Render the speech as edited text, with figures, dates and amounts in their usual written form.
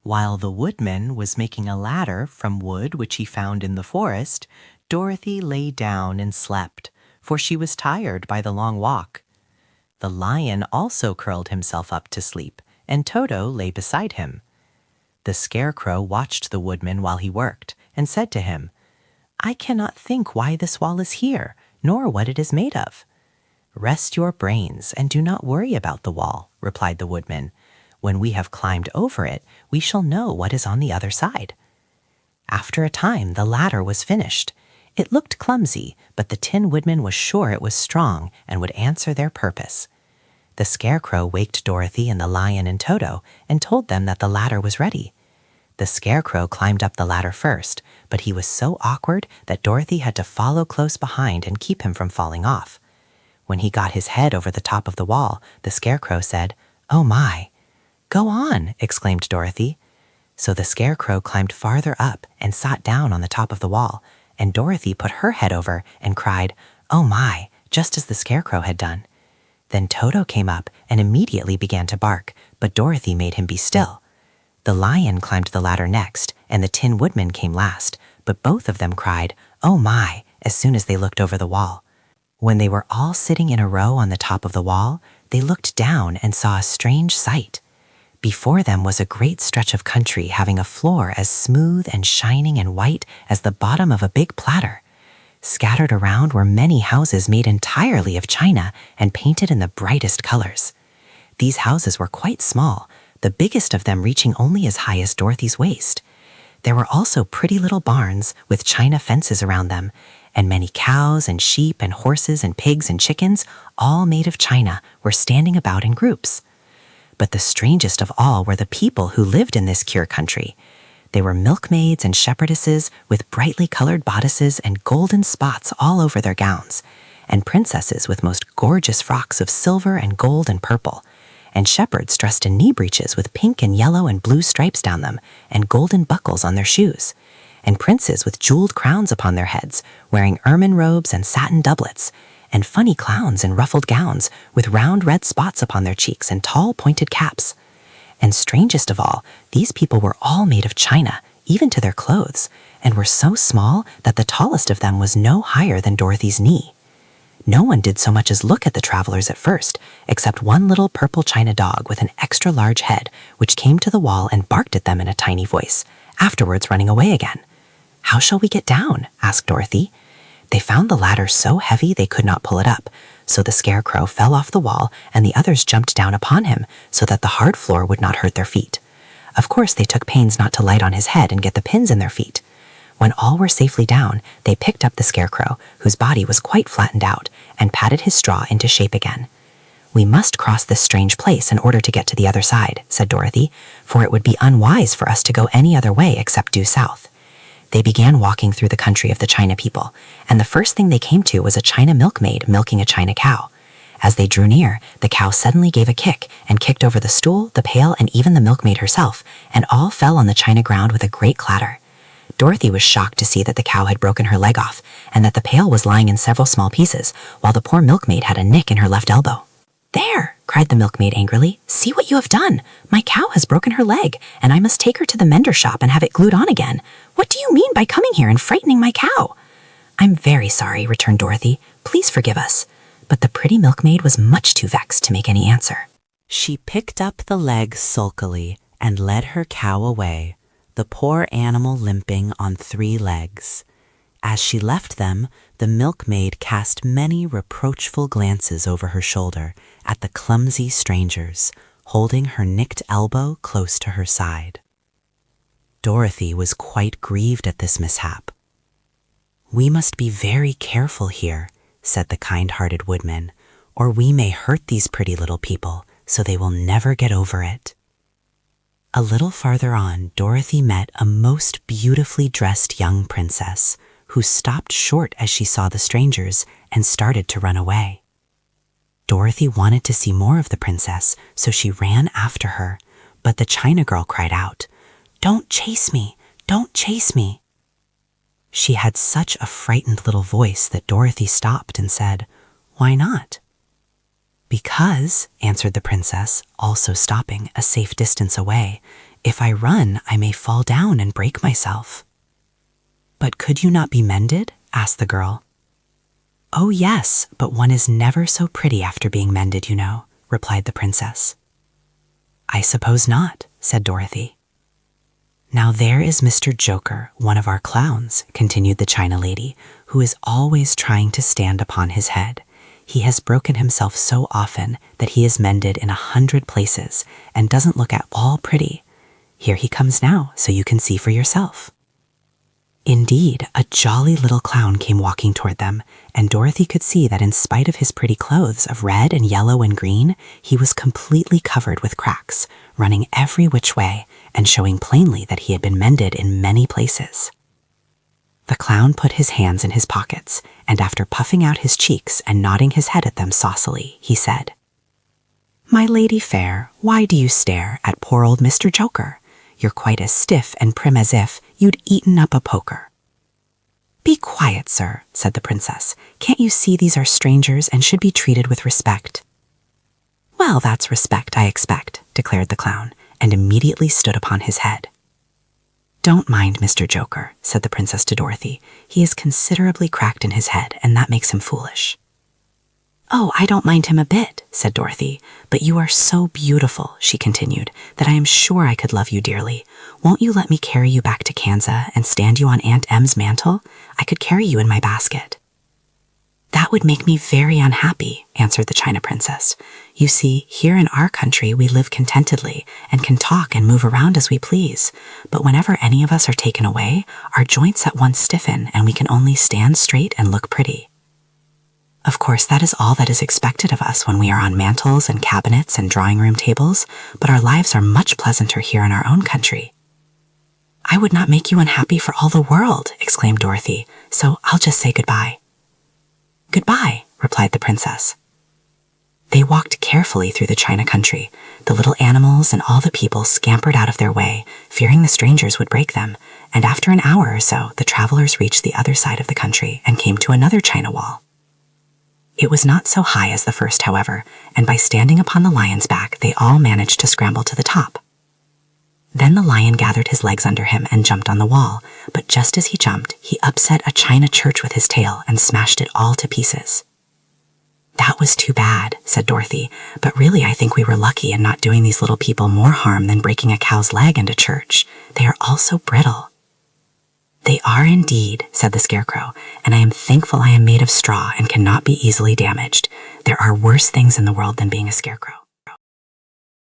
While the woodman was making a ladder from wood which he found in the forest, Dorothy lay down and slept, for she was tired by the long walk. The lion also curled himself up to sleep, and Toto lay beside him. The Scarecrow watched the woodman while he worked, and said to him, "I cannot think why this wall is here, nor what it is made of." "Rest your brains, and do not worry about the wall," replied the woodman. "When we have climbed over it, we shall know what is on the other side." After a time, the ladder was finished. It looked clumsy, but the Tin Woodman was sure it was strong and would answer their purpose. The Scarecrow waked Dorothy and the lion and Toto and told them that the ladder was ready. The Scarecrow climbed up the ladder first, but he was so awkward that Dorothy had to follow close behind and keep him from falling off. When he got his head over the top of the wall, the Scarecrow said, "Oh my!" "Go on!" exclaimed Dorothy. So the Scarecrow climbed farther up and sat down on the top of the wall, and Dorothy put her head over and cried, "Oh my!" just as the Scarecrow had done. Then Toto came up and immediately began to bark, but Dorothy made him be still. The lion climbed the ladder next, and the Tin Woodman came last, but both of them cried, "Oh my!" as soon as they looked over the wall. When they were all sitting in a row on the top of the wall, they looked down and saw a strange sight. Before them was a great stretch of country having a floor as smooth and shining and white as the bottom of a big platter. Scattered around were many houses made entirely of china and painted in the brightest colors. These houses were quite small, the biggest of them reaching only as high as Dorothy's waist. There were also pretty little barns with china fences around them, and many cows and sheep and horses and pigs and chickens, all made of china, were standing about in groups. But the strangest of all were the people who lived in this Cure country. They were milkmaids and shepherdesses with brightly colored bodices and golden spots all over their gowns, and princesses with most gorgeous frocks of silver and gold and purple, and shepherds dressed in knee breeches with pink and yellow and blue stripes down them, and golden buckles on their shoes, and princes with jeweled crowns upon their heads, wearing ermine robes and satin doublets, and funny clowns in ruffled gowns with round red spots upon their cheeks and tall pointed caps. And strangest of all, these people were all made of china, even to their clothes, and were so small that the tallest of them was no higher than Dorothy's knee. No one did so much as look at the travelers at first, except one little purple china dog with an extra large head, which came to the wall and barked at them in a tiny voice, afterwards running away again. "How shall we get down?" asked Dorothy. They found the ladder so heavy they could not pull it up, so the Scarecrow fell off the wall and the others jumped down upon him so that the hard floor would not hurt their feet. Of course, they took pains not to light on his head and get the pins in their feet. When all were safely down, they picked up the Scarecrow, whose body was quite flattened out, and patted his straw into shape again. "We must cross this strange place in order to get to the other side," said Dorothy, "for it would be unwise for us to go any other way except due south." They began walking through the country of the China people, and the first thing they came to was a China milkmaid milking a China cow. As they drew near, the cow suddenly gave a kick and kicked over the stool, the pail, and even the milkmaid herself, and all fell on the china ground with a great clatter. Dorothy was shocked to see that the cow had broken her leg off, and that the pail was lying in several small pieces, while the poor milkmaid had a nick in her left elbow. "There!" cried the milkmaid angrily. "See what you have done! My cow has broken her leg, and I must take her to the mender shop and have it glued on again. What do you mean by coming here and frightening my cow?" "I'm very sorry," returned Dorothy. "Please forgive us." But the pretty milkmaid was much too vexed to make any answer. She picked up the leg sulkily and led her cow away, the poor animal limping on 3 legs. As she left them, the milkmaid cast many reproachful glances over her shoulder at the clumsy strangers, holding her nicked elbow close to her side. Dorothy was quite grieved at this mishap. "We must be very careful here," said the kind-hearted woodman, "or we may hurt these pretty little people, so they will never get over it." A little farther on, Dorothy met a most beautifully dressed young princess, who stopped short as she saw the strangers and started to run away. Dorothy wanted to see more of the princess, so she ran after her, but the China girl cried out, "Don't chase me! Don't chase me!" She had such a frightened little voice that Dorothy stopped and said, "Why not?" "Because," answered the princess, also stopping a safe distance away, If I run, I may fall down and break myself." "But could you not be mended?" asked the girl. "Oh yes, but one is never so pretty after being mended, you know," replied the princess. "I suppose not," said Dorothy. "Now there is Mr. Joker, one of our clowns," continued the China lady, "who is always trying to stand upon his head. He has broken himself so often that he is mended in 100 places and doesn't look at all pretty. Here he comes now, so you can see for yourself." Indeed, a jolly little clown came walking toward them, and Dorothy could see that in spite of his pretty clothes of red and yellow and green, he was completely covered with cracks, running every which way and showing plainly that he had been mended in many places. The clown put his hands in his pockets, and after puffing out his cheeks and nodding his head at them saucily, he said, "My lady fair, why do you stare at poor old Mr. Joker? You're quite as stiff and prim as if you'd eaten up a poker." "Be quiet, sir," said the princess. "Can't you see these are strangers and should be treated with respect?" "Well, that's respect, I expect," declared the clown, and immediately stood upon his head. "Don't mind Mr. Joker," said the princess to Dorothy. "He is considerably cracked in his head, and that makes him foolish." "Oh, I don't mind him a bit," said Dorothy. "But you are so beautiful," she continued, "that I am sure I could love you dearly. Won't you let me carry you back to Kansas and stand you on Aunt Em's mantle? I could carry you in my basket." "That would make me very unhappy," answered the China princess. "You see, here in our country we live contentedly and can talk and move around as we please. But whenever any of us are taken away, our joints at once stiffen and we can only stand straight and look pretty. Of course, that is all that is expected of us when we are on mantles and cabinets and drawing room tables, but our lives are much pleasanter here in our own country." "I would not make you unhappy for all the world," exclaimed Dorothy, "so I'll just say goodbye." "Goodbye," replied the princess. They walked carefully through the China country. The little animals and all the people scampered out of their way, fearing the strangers would break them, and after an hour or so, the travelers reached the other side of the country and came to another China wall. It was not so high as the first, however, and by standing upon the lion's back, they all managed to scramble to the top. Then the lion gathered his legs under him and jumped on the wall, but just as he jumped, he upset a china church with his tail and smashed it all to pieces. "That was too bad," said Dorothy, "but really I think we were lucky in not doing these little people more harm than breaking a cow's leg into church. They are all so brittle." "They are indeed," said the Scarecrow, "and I am thankful I am made of straw and cannot be easily damaged. There are worse things in the world than being a scarecrow."